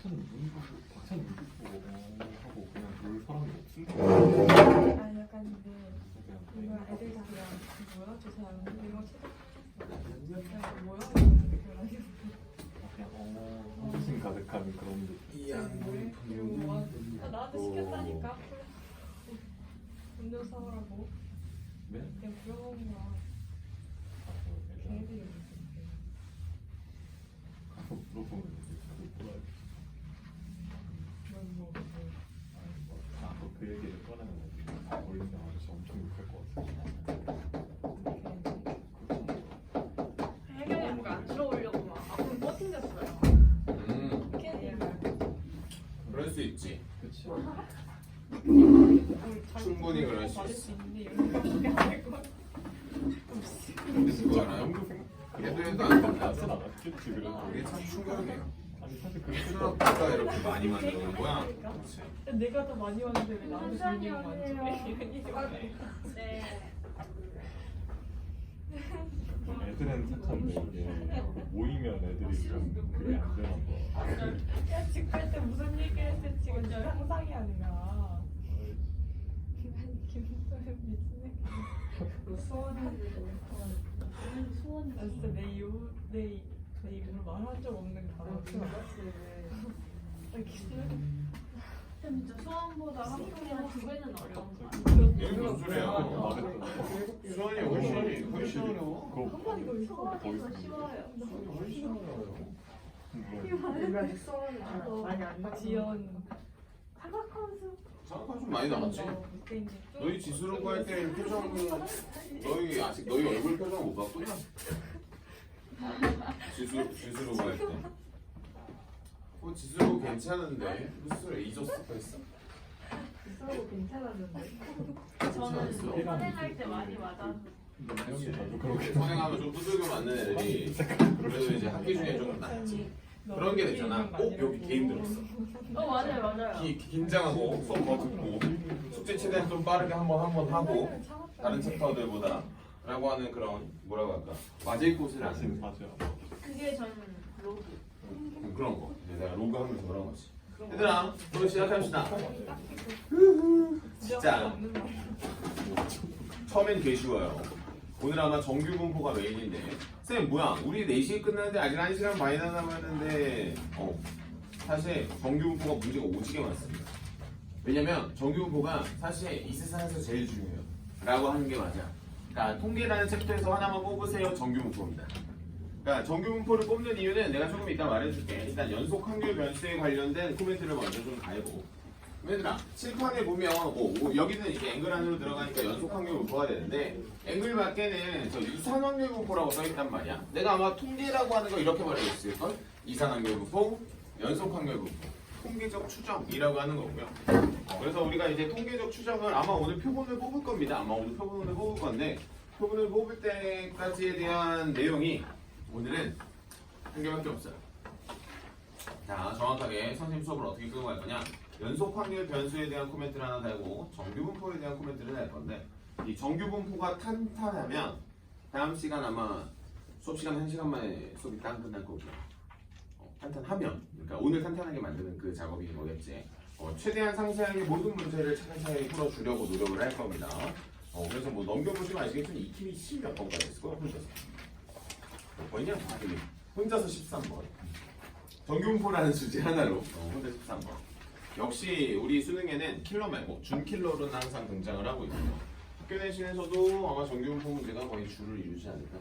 박찬 눈빛 보고 하고 그냥 볼 사람이 없을 것 아니 약간 근데 이거 애들 다 그냥 뭐야 저 사람 이거 그냥 뭐야 그냥 호기심 가득한 그런 느낌. 나한테 시켰다니까 음료 사오라고 네? 그냥 부러운 거야 걔들이 가서 물어보면 이제 자꾸 물어야지. 자꾸 그 얘기를 꺼내면 어린이 아저씨 엄청 욕할 것 같아. 혜경이 뭔가 안 들어오려고 막 앞으로 버팅겼어요. 그럴 수 있지. 그치. 충분히 그럴 수 있어. 근데 그거 알아요? 정도 생각. 걔도 안 된다. 나진 않았겠지 그래도. 이게 참 충격이에요. 아니 사실 그렇게 생각보다 이렇게 많이 만드는 거야. 그렇지. 내가 더 많이 왔는데 왜 나한테 설명 많지? 네. 애들은 착한데 이게 모이면 애들이 좀 그게 안 되나 봐. 야 지금 때 무슨 얘기 했을 지금 저 상상이 안 가. 김소연 미친애. 나 진짜 내 입으로 말한 적 없는 단어. 진짜 수원보다 학교가 2배는 어려운 거 아니야? 이게 무슨 소리야? 말했잖아. 수원이 훨씬 어려워. 그거 거의 수원이 더 쉬워요. 많이 안 나. 지연. 사각함수 상관 좀 많이 나갔지. 너희 지수로고 할 때 표정 너희 아직 너희 얼굴 표정 못 봤구나. 지수로고 할 때. 지수로고 괜찮은데 무슨 소리 잊었어 했어? 서로 괜찮았는데. 저는 선행할 때 많이 맞아서 형이 자주 그렇게 선행하면 좀 두들겨 맞는 애들이 그래도 이제 학기 중에 좀 낫지. 그런 게 되잖아. 여기 개 힘들었어. 맞아요. 긴장하고 수업 더 듣고 숙제 최대한 좀 빠르게 한 번 하고 다른 챕터들보다 라고 하는 그런 뭐라고 할까 맞을 곳을 아는 맞아. 그게 저는 로그 그런 거. 이제 내가 로그 하면서 그런 거지. 얘들아, 오늘 시작합시다. 진짜 처음엔 개 쉬워요. 오늘 아마 정규 분포가 메인인데 쌤 뭐야 우리 4시에 끝나는데 아직 1시간 반이나 남았는데 사실 정규 분포가 문제가 오지게 많습니다. 왜냐면 정규 분포가 사실 이 세상에서 제일 중요해요 라고 하는 게 맞아. 그러니까 통계라는 챕터에서 하나만 뽑으세요. 정규 분포입니다. 그러니까 정규 분포를 뽑는 이유는 내가 조금 이따 말해줄게. 일단 연속 확률 변수에 관련된 코멘트를 먼저 좀 가해보고. 얘들아, 칠판에 보면 여기는 이제 앵글 안으로 들어가니까 연속 확률 분포가 되는데 앵글 밖에는 저 이산 확률 분포라고 써있단 말이야. 내가 아마 통계라고 하는 거 이렇게 말해줬을걸? 이산 확률 분포, 연속 확률 분포, 통계적 추정이라고 하는 거고요. 그래서 우리가 이제 통계적 추정을 아마 오늘 표본을 뽑을 겁니다. 아마 오늘 표본을 뽑을 건데 표본을 뽑을 때까지에 대한 내용이 오늘은 한 개밖에 없어요. 자, 정확하게 선생님 수업을 어떻게 끌고 갈 거냐? 연속 확률 변수에 대한 코멘트를 하나 달고 정규 분포에 대한 코멘트를 달 건데 이 정규 분포가 탄탄하면 다음 시간 아마 수업 시간 1시간 만에 수업이 딱 끝날 거고요. 탄탄하면 그러니까 오늘 탄탄하게 만드는 그 작업인 거겠지. 최대한 상세하게 모든 문제를 차근차근히 풀어주려고 노력을 할 겁니다. 그래서 뭐 넘겨보시면 아시겠지만 익힘이 10몇 번까지 했을 거야 혼자서. 몇 번이냐? 혼자서 13번. 정규분포라는 주제 하나로 혼자 13번. 역시 우리 수능에는 킬러 말고 준킬러로는 항상 등장을 하고 있고요. 학교 내신에서도 아마 정규분포 문제가 거의 주를 이루지 않을까.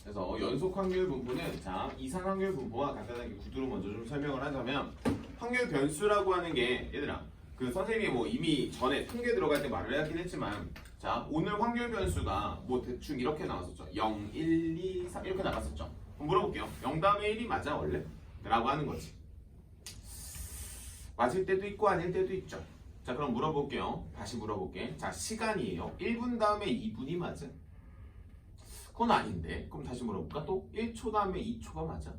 그래서 연속 확률 분포는 자 이산 확률 분포와 간단하게 구두로 먼저 좀 설명을 하자면 확률 변수라고 하는 게 얘들아 그 선생님이 뭐 이미 전에 통계 들어갈 때 말을 하긴 했지만 자 오늘 확률 변수가 뭐 대충 이렇게 나왔었죠. 0, 1, 2, 3 이렇게 나갔었죠. 그럼 물어볼게요. 0 다음에 1이 맞아 원래? 라고 하는 거지. 맞을 때도 있고 아닐 때도 있죠. 자 그럼 물어볼게요. 다시 물어볼게. 자 시간이에요. 1분 다음에 2분이 맞아? 그건 아닌데. 그럼 다시 물어볼까? 또 1초 다음에 2초가 맞아?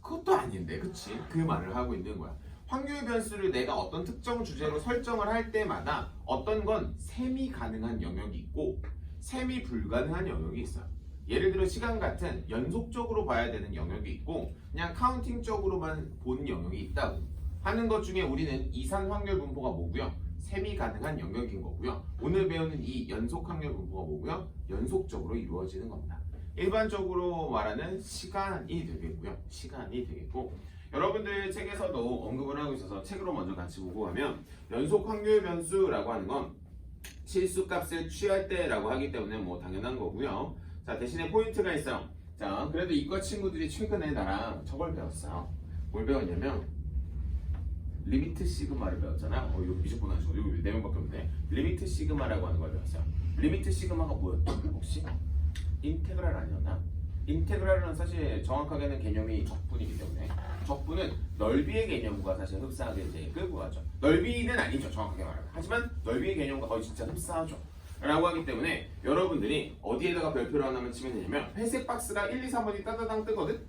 그것도 아닌데. 그치? 그 말을 하고 있는 거야. 확률 변수를 내가 어떤 특정 주제로 설정을 할 때마다 어떤 건 셈이 가능한 영역이 있고 셈이 불가능한 영역이 있어요. 예를 들어 시간 같은 연속적으로 봐야 되는 영역이 있고 그냥 카운팅적으로만 본 영역이 있다고 하는 것 중에 우리는 이산 확률 분포가 뭐고요? 셈이 가능한 영역인 거고요. 오늘 배우는 이 연속 확률 분포가 뭐고요? 연속적으로 이루어지는 겁니다. 일반적으로 말하는 시간이 되겠고요. 시간이 되겠고 여러분들 책에서도 언급을 하고 있어서 책으로 먼저 같이 보고 가면 연속 확률 변수라고 하는 건 실수값을 취할 때라고 하기 때문에 뭐 당연한 거고요. 자, 대신에 포인트가 있어요. 자, 그래도 이과 친구들이 최근에 나랑 저걸 배웠어요. 뭘 배웠냐면 리미트 시그마를 배웠잖아. 이거 미적분 하시고 이거 4명밖에 없는데 리미트 시그마라고 하는 걸 배웠어요. 리미트 시그마가 뭐였죠? 혹시? 인테그랄 아니었나? 인테그랄은 사실 정확하게는 개념이 적분이기 때문에 적분은 넓이의 개념과 사실 흡사하게 이제 끌고 가죠. 넓이는 아니죠, 정확하게 말하면. 하지만 넓이의 개념과 거의 진짜 흡사하죠. 라고 하기 때문에 여러분들이 어디에다가 별표를 하나만 치면 되냐면 회색 박스가 1, 2, 3번이 따다당 뜨거든?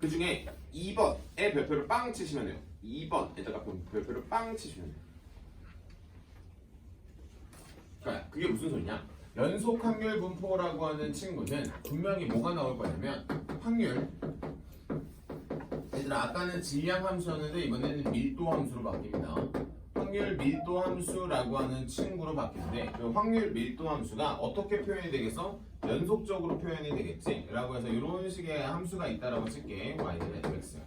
그 중에 2번에 별표를 빵 치시면 돼요. 2번에다가 별표를 빵 치시면 돼요. 그러니까 그게 무슨 소리냐? 연속 확률 분포라고 하는 친구는 분명히 뭐가 나올 거냐면 확률. 얘들아 아까는 질량 함수였는데 이번에는 밀도 함수로 바뀝니다. 확률 밀도 함수라고 하는 친구로 바뀌는데 그 확률 밀도 함수가 어떻게 표현이 되겠어? 연속적으로 표현이 되겠지? 라고 해서 이런 식의 함수가 있다라고 칠게. y는 fx.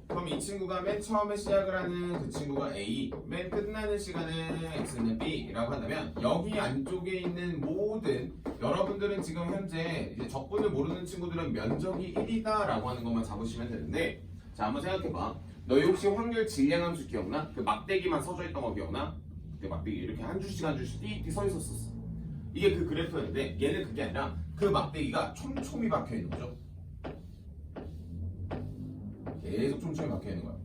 그럼 이 친구가 맨 처음에 시작을 하는 그 친구가 a, 맨 끝나는 시간은 x는 b라고 한다면 여기 안쪽에 있는 모든 여러분들은 지금 현재 이제 적분을 모르는 친구들은 면적이 1이다 라고 하는 것만 잡으시면 되는데 자 한번 생각해봐. 너희 혹시 확률 질량 함수 기억나? 그 막대기만 서져 있던 거 기억나? 그 막대기 이렇게 한 줄씩 한 줄씩 띠띠 서 있었었어. 이게 그 그래프였는데 얘는 그게 아니라 그 막대기가 촘촘히 박혀 있는 거죠. 계속 촘촘히 박혀 있는 거야.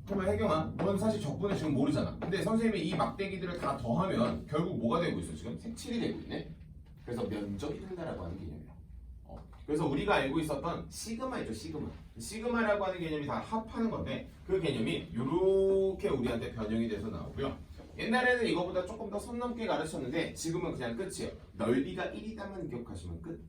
그러면 혜경아, 넌 사실 적분을 지금 모르잖아. 근데 선생님이 이 막대기들을 다 더하면 결국 뭐가 되고 있어? 지금 색칠이 되고 있네. 그래서 면적이 된다라고 하는 개념이야. 그래서 우리가 알고 있었던 시그마이죠, 시그마. 시그마라고 하는 개념이 다 합하는 건데 그 개념이 이렇게 우리한테 변형이 돼서 나오고요. 옛날에는 이거보다 조금 더 선 넘게 가르쳤는데 지금은 그냥 끝이에요. 넓이가 1이다만 기억하시면 끝.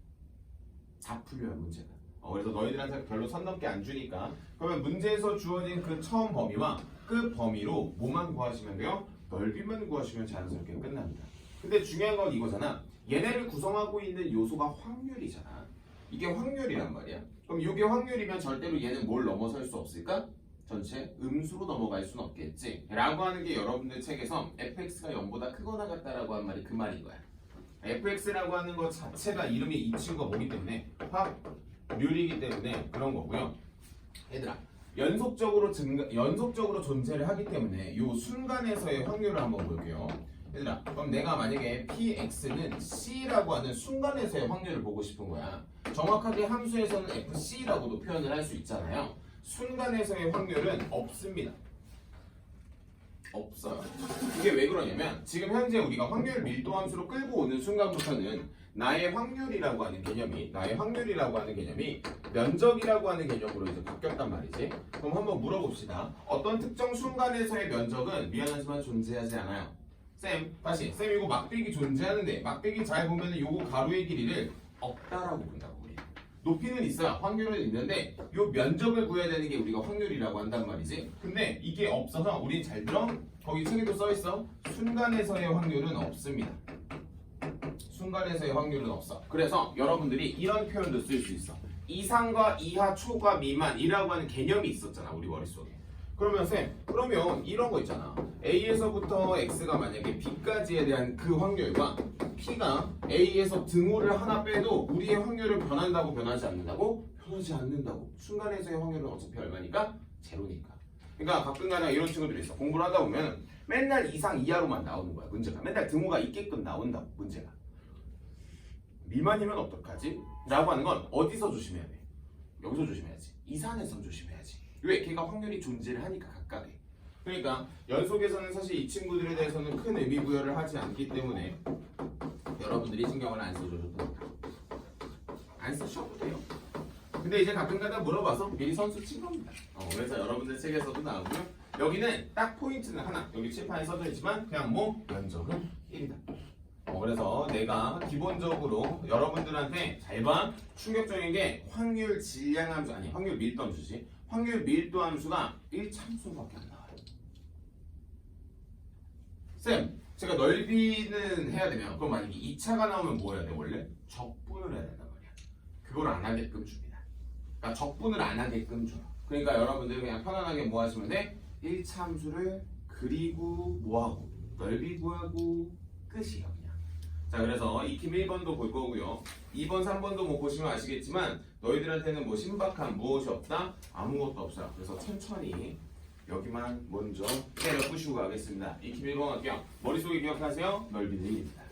다 풀려요, 문제가. 그래서 너희들한테 별로 선 넘게 안 주니까 그러면 문제에서 주어진 그 처음 범위와 그 범위로 뭐만 구하시면 돼요? 넓이만 구하시면 자연스럽게 끝납니다. 근데 중요한 건 이거잖아. 얘네를 구성하고 있는 요소가 확률이잖아. 이게 확률이란 말이야. 그럼 이게 확률이면 절대로 얘는 뭘 넘어설 수 없을까? 전체 음수로 넘어갈 수는 없겠지 라고 하는 게 여러분들 책에서 fx가 0보다 크거나 같다라고 한 말이 그 말인 거야. fx라고 하는 것 자체가 이름이 이 친구가 뭐기 때문에 확률이기 때문에 그런 거고요. 얘들아 연속적으로 존재를 하기 때문에 이 순간에서의 확률을 한번 볼게요. 얘들아 그럼 내가 만약에 px는 c라고 하는 순간에서의 확률을 보고 싶은 거야. 정확하게 함수에서는 fc라고도 표현을 할 수 있잖아요. 순간에서의 확률은 없습니다. 없어요. 이게 왜 그러냐면 지금 현재 우리가 확률 밀도 함수로 끌고 오는 순간부터는 나의 확률이라고 하는 개념이 면적이라고 하는 개념으로 이제 바뀌었단 말이지. 그럼 한번 물어봅시다. 어떤 특정 순간에서의 면적은 미안하지만 존재하지 않아요. 쌤 이거 막대기 존재하는데 막대기 잘 보면 요거 가로의 길이를 없다라고 본다고. 높이는 있어요. 확률은 있는데 요 면적을 구해야 되는 게 우리가 확률이라고 한단 말이지. 근데 이게 없어서 우린 잘 들어. 거기 책에도 써있어. 순간에서의 확률은 없습니다. 순간에서의 확률은 없어. 그래서 여러분들이 이런 표현도 쓸 수 있어. 이상과 이하, 초과, 미만이라고 하는 개념이 있었잖아 우리 머릿속에. 그러면 쌤, 그러면 이런 거 있잖아. A에서부터 X가 만약에 B까지에 대한 그 확률과 P가 A에서 등호를 하나 빼도 우리의 확률은 변한다고 변하지 않는다고? 변하지 않는다고. 순간에서의 확률은 어차피 얼마니까? 제로니까. 그러니까 가끔가다 이런 친구들이 있어. 공부를 하다 보면 맨날 이상 이하로만 나오는 거야 문제가. 맨날 등호가 있게끔 나온다고 문제가. 미만이면 어떡하지? 라고 하는 건 어디서 조심해야 돼? 여기서 조심해야지. 이산에서 조심해야지. 왜? 걔가 확률이 존재를 하니까 각각에. 그러니까 연속에서는 사실 이 친구들에 대해서는 큰 의미 부여를 하지 않기 때문에 여러분들이 신경을 안 써줘도 됩니다. 안 쓰셔도 돼요. 근데 이제 가끔가다 물어봐서 미리 선수 친 겁니다. 그래서 여러분들 책에서도 나오고요. 여기는 딱 포인트는 하나. 여기 칠판에 써져 있지만 그냥 뭐 면적은 1이다. 그래서 내가 기본적으로 여러분들한테 잘 봐. 충격적인 게 확률 질량 함수 아니 확률 밀도 함수지. 확률 밀도 함수가 1참수밖에 안 나와요. 쌤, 제가 넓이는 해야 되면 그럼 만약에 2차가 나오면 뭐 해야 돼 원래? 적분을 해야 된단 말이야. 그걸 안 하게끔 줍니다. 그러니까 적분을 안 하게끔 줘요. 그러니까 여러분들 그냥 편안하게 뭐 하시면 돼? 1참수를 그리고 뭐하고 넓이 구하고 끝이에요 그냥. 자 그래서 익힘 1번도 볼 거고요. 2번 3번도 뭐 보시면 아시겠지만 너희들한테는 뭐 신박한 무엇이 없다? 아무것도 없어요. 그래서 천천히 여기만 먼저 때려 부시고 가겠습니다. 익힘 1번 할게요. 머릿속에 기억하세요. 넓이는 1입니다.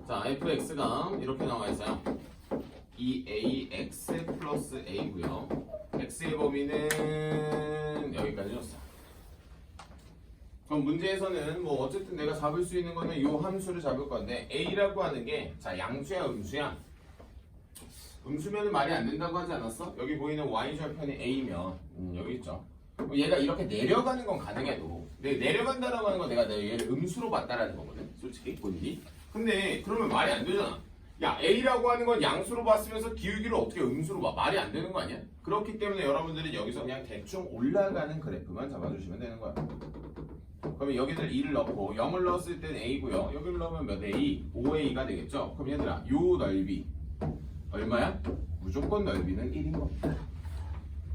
자 fx가 이렇게 나와 있어요. 2ax 플러스 a고요. x의 범위는 여기까지 줬어. 그럼 문제에서는 뭐 어쨌든 내가 잡을 수 있는 거는 이 함수를 잡을 건데 a라고 하는 게 자 양수야 음수야? 음수면은 말이 안 된다고 하지 않았어? 여기 보이는 y절편이 a면 여기 있죠. 그럼 얘가 이렇게 내려가는 건 가능해도 내려간다라고 하는 건 내가 얘를 음수로 봤다라는 거거든 솔직히 본인이. 근데 그러면 말이 안 되잖아. 야 a라고 하는 건 양수로 봤으면서 기울기를 어떻게 음수로 봐? 말이 안 되는 거 아니야? 그렇기 때문에 여러분들이 여기서 그냥 대충 올라가는 그래프만 잡아주시면 되는 거야. 그러면 여기를 2를 넣고 0을 넣었을 땐 a고요. 여기를 넣으면 몇 a? 5a가 되겠죠? 그럼 얘들아 요 넓이 얼마야? 무조건 넓이는 1인 겁니다.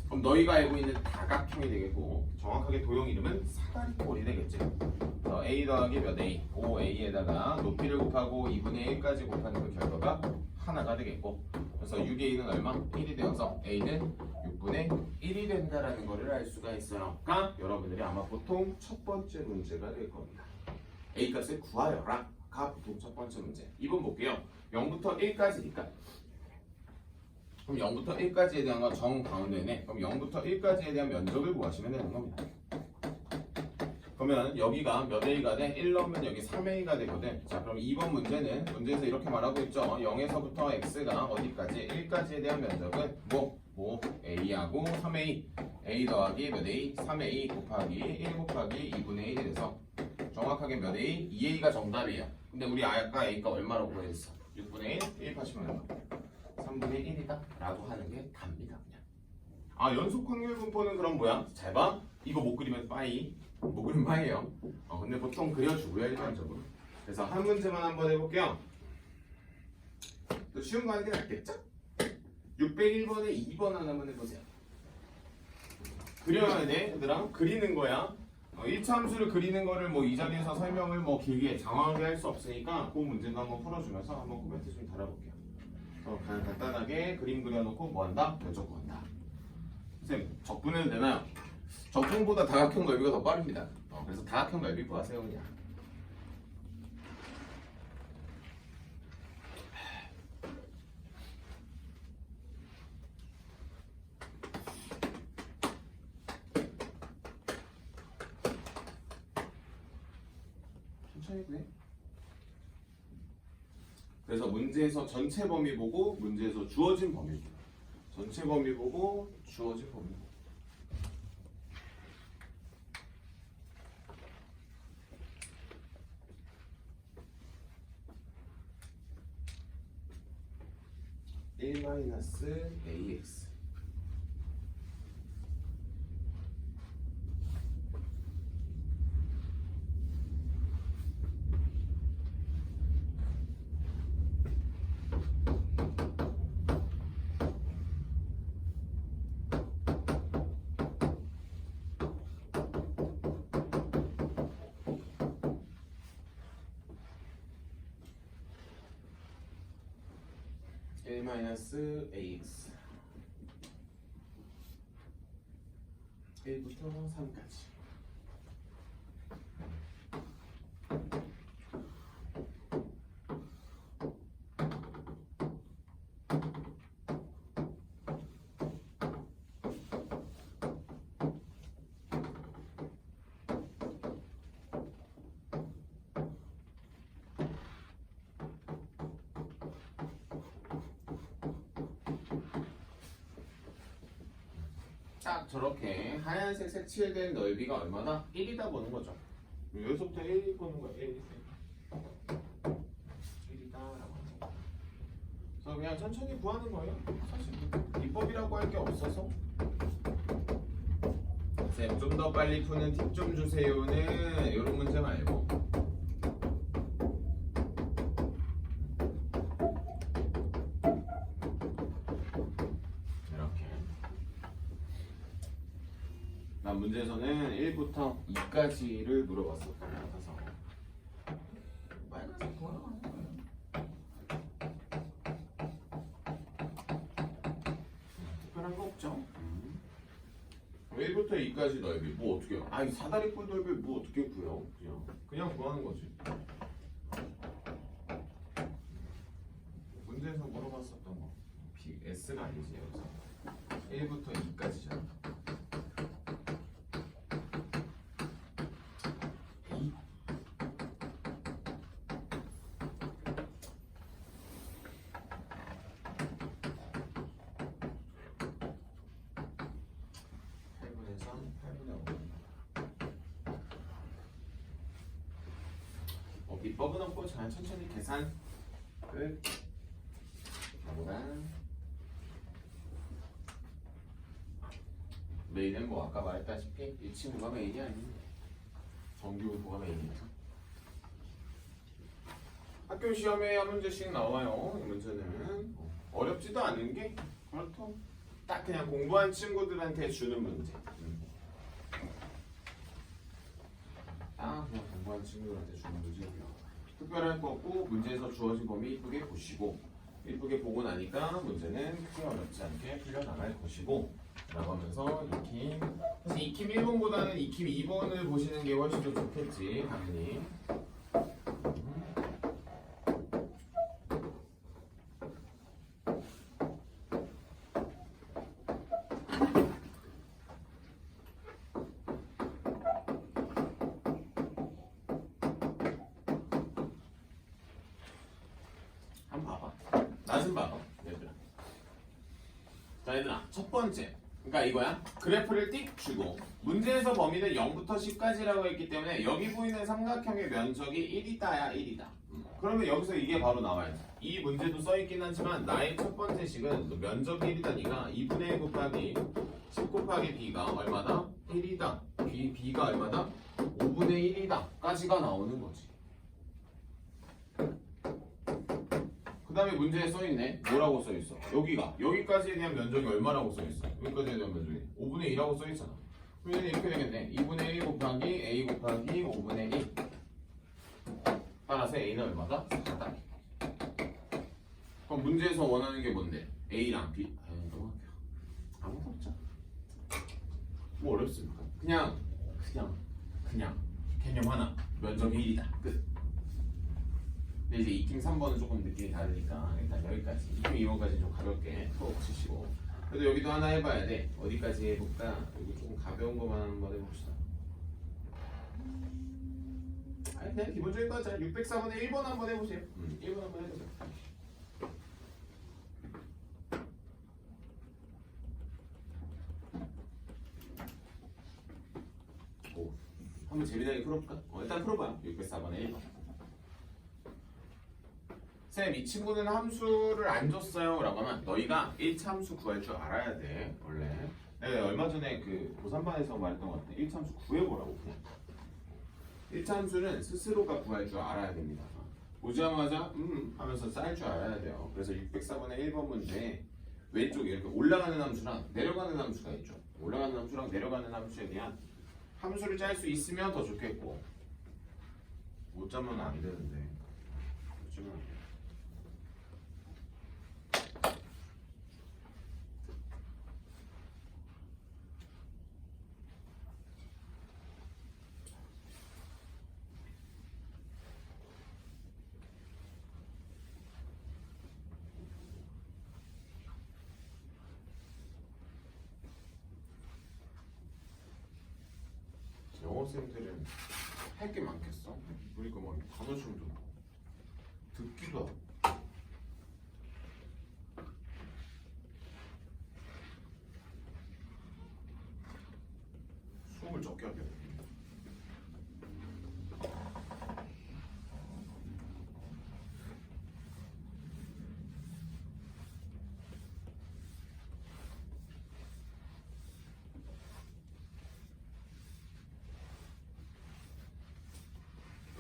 그럼 너희가 알고 있는 다각형이 되겠고 정확하게 도형 이름은 사다리꼴이 되겠지. 그래서 a 더하기 몇 a? 5a에다가 높이를 곱하고 2분의 1까지 곱하는 그 결과가 하나가 되겠고 그래서 6a는 얼마? 1이 되어서 a는 6분의 1이 된다라는 거를 알 수가 있어요. 그러니까 여러분들이 아마 보통 첫 번째 문제가 될 겁니다. a 값을 구하여라 가 보통 첫 번째 문제. 2번 볼게요. 0부터 1까지니까 그럼 0부터 1까지에 대한 건 정 가운데네. 그럼 0부터 1까지에 대한 면적을 구하시면 되는 겁니다. 그러면 여기가 몇 a가 돼? 1 넣으면 여기 3a가 되거든. 자 그럼 2번 문제에서 이렇게 말하고 있죠. 0에서부터 x가 어디까지? 1까지에 대한 면적은 뭐 a하고 3a a 더하기 몇 a? 3a 곱하기 1 곱하기 2분의 1이 돼서 정확하게 몇 a? 2a가 정답이에요. 근데 우리 아까 a가 얼마라고 구했어? 6분의 1 1하시면 얼마? 3분의 1이다 라고 하는 게 답니다 그냥. 아 연속 확률 분포는 그럼 뭐야? 잘 봐. 이거 못 그리면 빠이. 못 그리면 빠이에요. 근데 보통 그려주고요 일반적으로. 그래서 한 문제만 한번 해볼게요. 또 쉬운 거 하는 게 낫겠죠? 601번에 2번 하나만 해보세요. 그려야 돼 얘들아. 그리는 거야. 1차 함수를 그리는 거를 뭐 이 자리에서 설명을 뭐 길게 장황하게 할 수 없으니까 그 문제도 한번 풀어주면서 한번 코멘트 좀 달아볼게요. 간단하게 그림 그려놓고 뭐한다? 면적 구한다. 선생님 적분해도 되나요? 적분보다 다각형 넓이가 더 빠릅니다. 그래서 다각형 넓이 구하세요 그냥. 천천히 그래. 그래서 문제에서 전체 범위 보고 문제에서 주어진 범위 보고 전체 범위 보고 주어진 범위 보고 (1-ax) (1-ax) 1부터 3까지 딱 저렇게 하얀색 색칠된 넓이가 얼마나? 1이다 보는 거죠. 여기서부터 1 보는 거야. 1이다 라고 하는 거. 그래서 그냥 천천히 구하는 거예요. 사실 비법이라고 할 게 없어서. 쌤, 좀 더 빨리 푸는 팁 좀 주세요는 이런 문제 말고. 이렇게. 난 문제에서는 1부터 2까지를 물어봤었던 것 같아서. 빨간색 돌아가는 거예요. 특별한 거 없죠? 1부터 2까지 넓이 뭐 어떻게 해요? 아이 사다리꼴 넓이 뭐 어떻게 구해요? 그냥 구하는 거지. 문제에서 물어봤었던 거 S가 아니지 여기서 1부터 2까지잖아. 2 8분의 3, 8분의 5. 비법은 없고 잘 천천히 계산 끝. 메인은 뭐 아까 말했다시피 이 친구가 메인이 아닙니다. 정규분포가 메인이죠. 학교 시험에 한 문제씩 나와요. 이 문제는 어렵지도 않은 게 그렇죠. 딱 그냥 공부한 친구들한테 주는 문제. 딱 그냥 공부한 친구들한테 주는 문제고요. 특별할 거 없고 문제에서 주어진 범위 이쁘게 보시고 이쁘게 보고 나니까 문제는 크게 어렵지 않게 풀려나갈 것이고 라고 하면서 익힘 사실 익힘 1번보다는 익힘 2번을 보시는 게 훨씬 더 좋겠지 당연히. 한번 봐봐. 나 좀 봐봐 얘들아. 자 얘들아 첫 번째 그러니까 이거야. 그래프를 띡 주고 문제에서 범위는 0부터 10까지라고 했기 때문에 여기 보이는 삼각형의 면적이 1이다야 1이다. 그러면 여기서 이게 바로 나와야지. 이 문제도 써있긴 하지만 나의 첫 번째 식은 면적이 1이다니까 2분의 1 곱하기 10 곱하기 b가 얼마다? 1이다. b가 얼마다? 5분의 1이다 까지가 나오는 거지. 그 다음에 문제에 써있네. 뭐라고 써있어? 여기까지에 대한 면적이 얼마라고 써있어? 여기까지에 대한 면적이 5분의 1이라고 써있잖아. 그러면 이렇게 되겠네. 2분의 1 곱하기 a 곱하기 5분의 1. 따라서 a는 얼마다? 4다. 그럼 문제에서 원하는 게 뭔데? a랑 b. 너무 아무것도 없잖아. 뭐 어렵습니까? 그냥 개념 하나. 면적이 1이다. 끝. 근데 이제 익힘 3번은 조금 느낌이 다르니까 일단 여기까지 익힘 2번까지 좀 가볍게 풀어보시고 그래도 여기도 하나 해봐야 돼. 어디까지 해볼까? 이거 조금 가벼운 것만 한번 해봅시다. 아니 그냥 기본적인 거 하자. 604번에 1번 한번 해보세요. 1번 한번 해보세요. 오, 한번 재미나게 풀어볼까? 일단 풀어봐요. 604번에 1번. 쌤, 이 친구는 함수를 안 줬어요 라고 하면 너희가 1차 함수 구할 줄 알아야 돼. 원래 내가 얼마 전에 그 고3반에서 말했던 것 같아. 1차 함수 구해보라고 그냥. 1차 함수는 스스로가 구할 줄 알아야 됩니다. 오자마자 하면서 쌓을 줄 알아야 돼요. 그래서 604번의 1번 문제 왼쪽에 이렇게 올라가는 함수랑 내려가는 함수가 있죠. 올라가는 함수랑 내려가는 함수에 대한 함수를 짤 수 있으면 더 좋겠고 못 짜면 안 되는데 못 짜면 안 돼. 영어생들은 할 게 많겠어. 우리가 막 단어춤도 듣기도 하고. 오케이.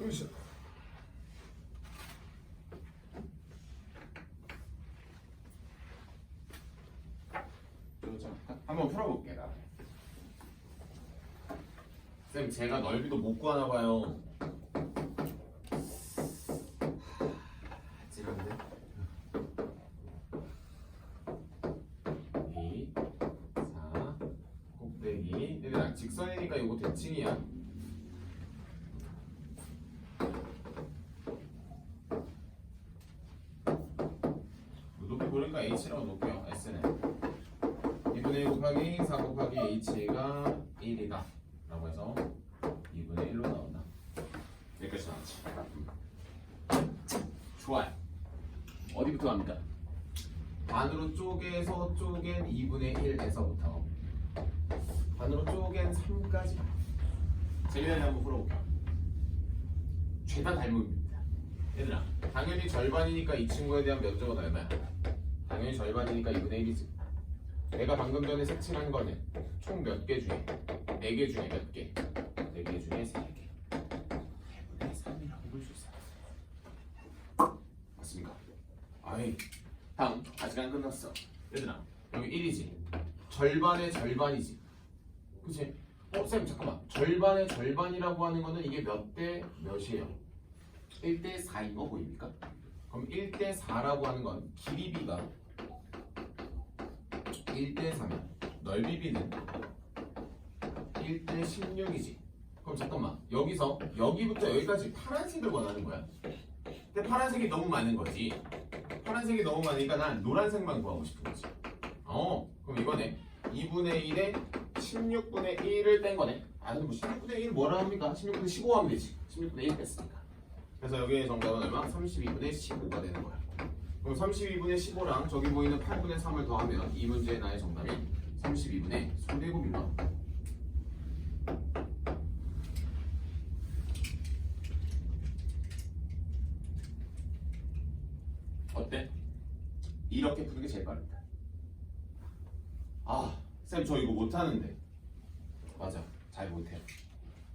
으쌰. 한번 풀어볼게요. 쌤, 제가 넓이도 못 구하나 봐요. 찌른데? 2, 4, 곱빼기. 얘들아, 직선이니까 이거 대칭이야. 높이 고르니까 H라고 놓을게요. S는 2분의 1 곱하기 4 곱하기 H가 1이다 라고 해서 2분의 1로 나온다. 여기까지 나왔지. 좋아요. 어디부터 갑니까? 반으로 쪼개서 쪼갠 2분의 1에서부터 반으로 쪼갠 3까지 재미나게 한번 풀어볼게요. 죄다 닮음입니다. 얘들아, 당연히 절반이니까 이 친구에 대한 면적은 얼마야? 당연히 절반이니까 2분의 1이지. 내가 방금 전에 색칠한 거는 총 몇 개 중에? 4개 중에 몇 개? 4개 중에 3개. 1분의 3이라고 볼 수 있어요. 맞습니까? 아이, 다음. 아직 안 끝났어. 얘들아, 여기 1이지. 절반의 절반이지. 그치? 쌤, 잠깐만. 절반의 절반이라고 하는 거는 이게 몇 대 몇이에요? 1대 4인 거 보입니까? 그럼 1대 4라고 하는 건 길이 B가 1대 4면 넓이 B는 1대 16이지. 그럼 잠깐만, 여기서 여기부터 여기까지 파란색을 원하는 거야. 근데 파란색이 너무 많은 거지. 파란색이 너무 많으니까 난 노란색만 구하고 싶은 거지. 그럼 이거네. 2분의 1에 16분의 1을 뺀 거네. 근데 뭐 16분의 1 뭐라 합니까? 16분의 15 하면 되지. 16분의 1 뺐으니까. 그래서 여기의 정답은 얼마? 32분의 15가 되는 거야. 그럼 32분의 15랑 저기 보이는 8분의 3을 더하면 이 문제의 나의 정답이 32분의 손대곱이다. 어때? 이렇게 푸는 게 제일 빠르다. 쌤, 저 이거 못하는데. 맞아, 잘 못해요.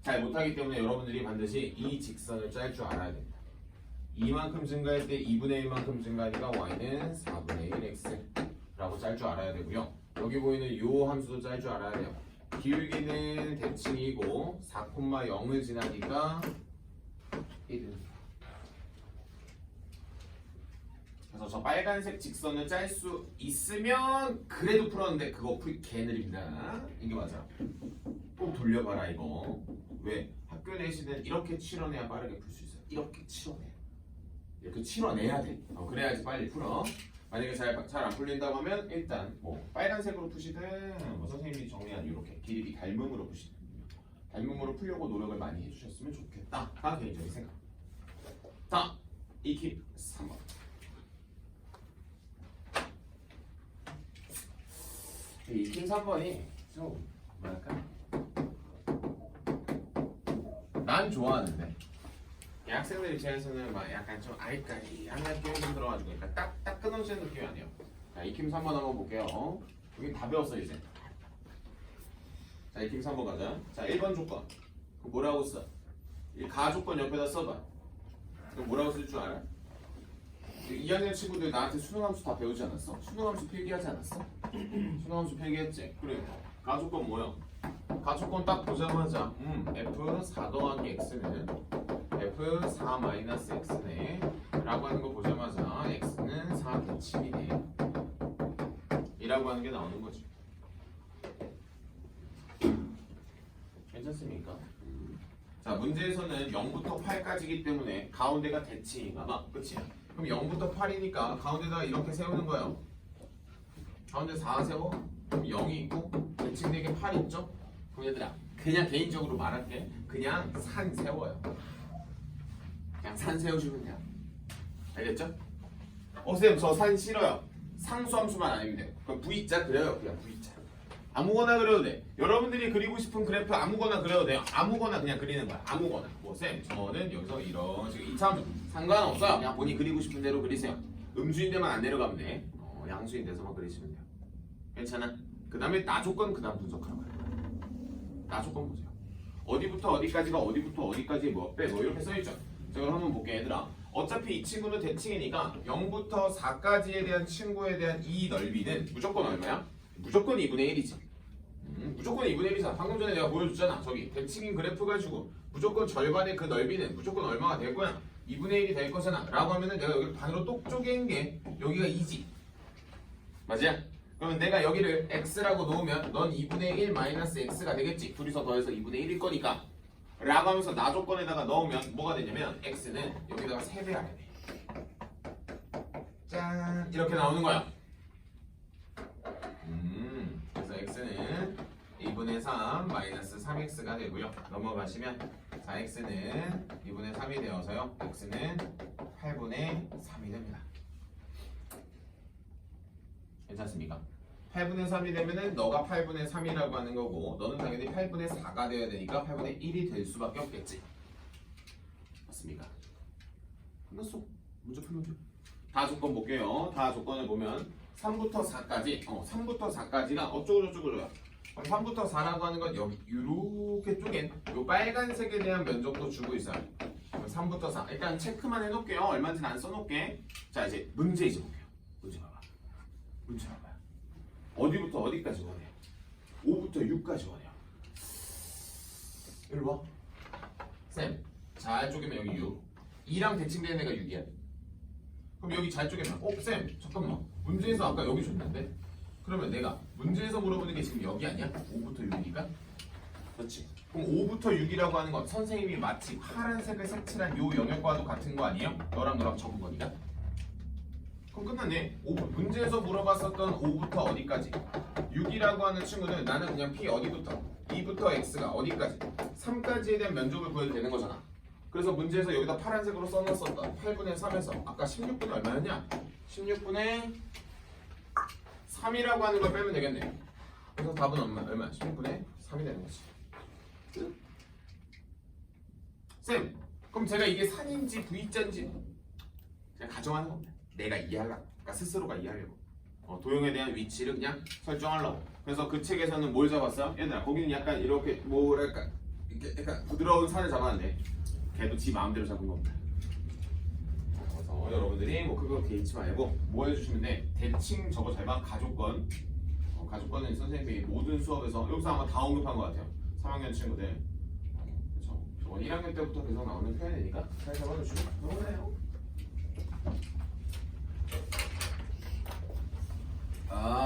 잘 못하기 때문에 여러분들이 반드시 이 직선을 짤 줄 알아야 된다. 이만큼 증가할 때 2분의 1만큼 증가하니까 y는 4분의 1x라고 짤 줄 알아야 되고요. 여기 보이는 요 함수도 짤 줄 알아야 돼요. 기울기는 대칭이고 4,0을 지나니까 1은. 그래서 저 빨간색 직선을 짤 수 있으면 그래도 풀었는데 그거 풀기 개느립니다. 이게 맞아. 꼭 돌려봐라 이거. 왜? 학교 내시는 이렇게 치러내야 빠르게 풀 수 있어요. 이렇게 치러내. 이렇게 치러내야 돼. 그래야지 빨리 풀어. 만약에 잘 안 풀린다고 하면 일단 뭐 빨간색으로 푸시든 뭐 선생님이 정리한 이렇게 길이 닮음으로 푸시든 닮음으로 풀려고 노력을 많이 해주셨으면 좋겠다. 다 개인적인 생각. 자, 익힘 3번. 익힘 3번이 좀 뭐랄까? 난 좋아하는데 학생들 입장에서는 막 약간 좀 아이까리한 게임 좀 들어가지고 그러니까 딱 끊어지는 느낌이 아니에요. 자, 익힘 3번 한번 볼게요. 여기 다 배웠어 이제. 자, 익힘 3번 가자. 자, 1번 조건. 그 뭐라고 써? 이 가조건 옆에다 써봐. 그럼 뭐라고 쓸 줄 알아? 2학년 친구들 나한테 수능함수 다 배우지 않았어? 수능함수 필기하지 않았어? 수능함수 필기했지? 그래. 가조건 뭐야? 가조건 딱 보자마자 f4 더하기 x는 f4 마이너스 x네 라고 하는 거 보자마자 x는 4 대칭이네 이라고 하는 게 나오는 거지. 괜찮습니까? 자, 문제에서는 0부터 8까지이기 때문에 가운데가 대칭인가 봐. 그치? 그럼 0부터 8이니까 가운데다가 이렇게 세우는 거예요. 가운데 4 세워. 그럼 0이 있고 대칭되게 8 있죠? 그럼 얘들아, 그냥 개인적으로 말할게. 그냥 산 세워요. 그냥 산 세워주면 돼요. 알겠죠? 쌤, 저 산 싫어요. 상수함수만 아니면 돼요. 그럼 V자 그려요. 그냥 V자. 아무거나 그려도 돼. 여러분들이 그리고 싶은 그래프 아무거나 그려도 돼요. 아무거나 그냥 그리는 거야. 아무거나. 뭐 쌤, 저는 여기서 이런 식으로 이차함수 상관없어요. 그냥 본인 그리고 싶은 대로 그리세요. 음수인 데만 안 내려가면 돼. 양수인 데서만 그리시면 돼요. 괜찮아? 그 다음에 나 조건 그 다음 분석하는 거야. 나 조건 보세요. 어디부터 어디까지가 어디부터 어디까지 뭐 빼 뭐 이렇게 써있죠. 제가 한번 볼게 얘들아. 어차피 이 친구는 대칭이니까 0부터 4까지에 대한 친구에 대한 이 넓이는 무조건 얼마야? 무조건 2분의 1이지. 무조건 2분의 1이잖아. 방금 전에 내가 보여줬잖아. 저기 대칭인 그래프 가지고 무조건 절반의 그 넓이는 무조건 얼마가 될 거야? 2분의 1이 될 거잖아. 라고 하면은 내가 여기를 반으로 똑 쪼갠 게 여기가 2지. 맞아? 그러면 내가 여기를 x라고 놓으면 넌 2분의 1 마이너스 x가 되겠지. 둘이서 더해서 2분의 1일 거니까. 라고 하면서 나 조건에다가 넣으면 뭐가 되냐면 x는 여기다가 3배 하게 돼. 짠! 이렇게 나오는 거야. 그래서 x는 2분의 3 마이너스 3x가 되고요. 넘어가시면 4x는 2분의 3이 되어서요. x는 8분의 3이 됩니다. 괜찮습니까? 8분의 3이 되면은 너가 8분의 3이라고 하는 거고 너는 당연히 8분의 4가 되어야 되니까 8분의 1이 될 수밖에 없겠지. 맞습니까? 끝났어. 문제 풀면 돼. 다 조건 볼게요. 다 조건을 보면 3부터 4까지 3부터 4까지가 어쩌고저쩌고저쩌고요. 3부터 4라고 하는 건 여기 이렇게 쪼갠 요 빨간색에 대한 면적도 주고 있어요. 3부터 4 일단 체크만 해놓을게요. 얼마인지는 안 써놓을게. 자 이제 문제 이제 볼게요. 문제 봐봐. 문제 봐봐. 어디부터 어디까지 원해요? 5부터 6까지 원해요. 이리 와. 쌤, 잘 쪼개면 여기 6. 2랑 대칭되는 애가 6이야. 그럼 여기 잘 쪼개면 쌤, 잠깐만. 문제에서 아까 여기 줬는데? 그러면 내가 문제에서 물어보는 게 지금 여기 아니야? 5부터 6이니까? 그렇지. 그럼 5부터 6이라고 하는 건 선생님이 마치 파란색을 색칠한 요 영역과도 같은 거 아니에요? 너랑 적은 거니까? 그럼 끝났네. 문제에서 물어봤었던 5부터 어디까지? 6이라고 하는 친구는 나는 그냥 P 어디부터? 2부터 X가 어디까지? 3까지에 대한 면적을 구해도 되는 거잖아. 그래서 문제에서 여기다 파란색으로 써놨었던 8분의 3에서 아까 16분의 얼마였냐? 16분의 3이라고 하는 걸 빼면 되겠네. 그래서 답은 얼마야? 16분의 3이 되는 거지. 쌤, 그럼 제가 이게 산인지 V자인지 그냥 가정하는 겁니다. 내가 이해하려고. 그러니까 스스로가 이해하려고. 도형에 대한 위치를 그냥 설정하려고. 그래서 그 책에서는 뭘 잡았어? 얘들아, 거기는 약간 이렇게 뭐랄까 이렇게 약간 부드러운 산을 잡았는데 걔도 지 마음대로 잡은 겁니다. 그래서 여러분들이 뭐 그거 개의치 말고 뭐 해주시면 돼? 대칭 저거 잘 봐. 가족권. 가족권은 선생님이 모든 수업에서 여기서 아마 다 언급한 것 같아요. 3학년 친구들. 그렇죠. 저건 1학년 때부터 계속 나오는 표현이니까 잘 잡아주시고 그러네요.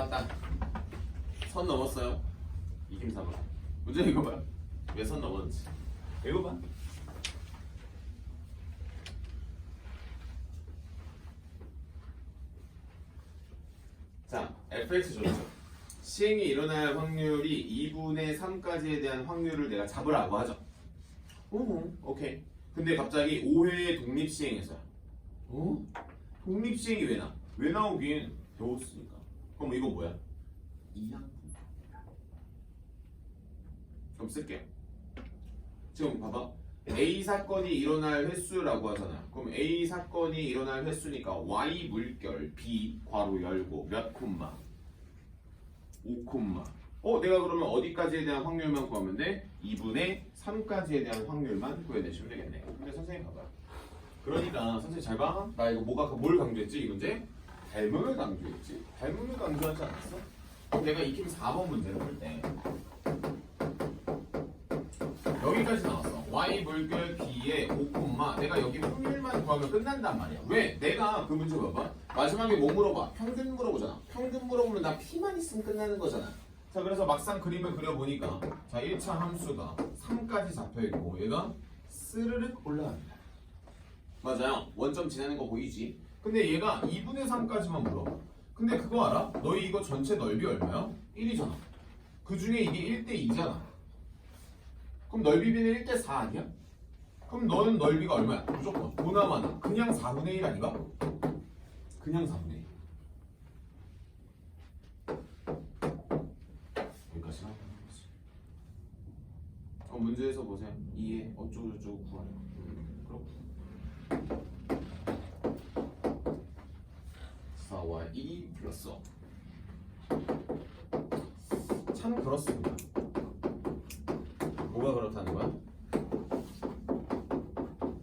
딱 선 넘었어요. 이김사가 문제 읽어봐요. 왜 선 넘었는지 읽어봐. 자, fx 좋죠. 시행이 일어날 확률이 2분의 3까지에 대한 확률을 내가 잡으라고 하죠. 오케이. 근데 갑자기 5회의 독립시행에서요. 독립시행이 왜 나? 왜 나오긴 배웠으니까. 그럼 이거 뭐야? 2항. 그럼 쓸게요. 지금 봐봐. A 사건이 일어날 횟수라고 하잖아요. 그럼 A 사건이 일어날 횟수니까 Y 물결 B 괄호 열고 몇 콤마? 5 콤마. 내가 그러면 어디까지에 대한 확률만 구하면 돼? 2분의 3까지에 대한 확률만 구해내시면 되겠네. 근데 선생님 봐봐. 그러니까 선생님 잘 봐. 나 이거 뭘 강조했지 이 문제? 닮음을 강조했지. 닮음을 강조하지 않았어? 그럼 내가 익힘 4번 문제를 볼 때 여기까지 나왔어. Y 물결 B에 5 콤마. 내가 여기 확률만 구하면 끝난단 말이야. 왜? 내가 그 문제 봐봐. 마지막에 뭐 물어봐? 평균 물어보잖아. 평균 물어보면 나 P만 있으면 끝나는 거잖아. 자, 그래서 막상 그림을 그려보니까 자 1차 함수가 3까지 잡혀있고 얘가 스르륵 올라갑니다. 맞아요. 원점 지나는 거 보이지? 근데 얘가 2분의 3까지만 물어봐. 근데 그거 알아? 너희 이거 전체 넓이 얼마야? 1이잖아. 그 중에 이게 1대 2잖아. 그럼 넓이비는 1대 4 아니야? 그럼 너는 넓이가 얼마야? 무조건 보나마나 그냥 4분의 1 아닌가? 그냥 4분의 1. 그럼 문제에서 보세요. 2에 어쩌고저쩌고 구하래. 그렇고 4와 2 플러스 5. 참 그렇습니다. 뭐가 그렇다는 거야?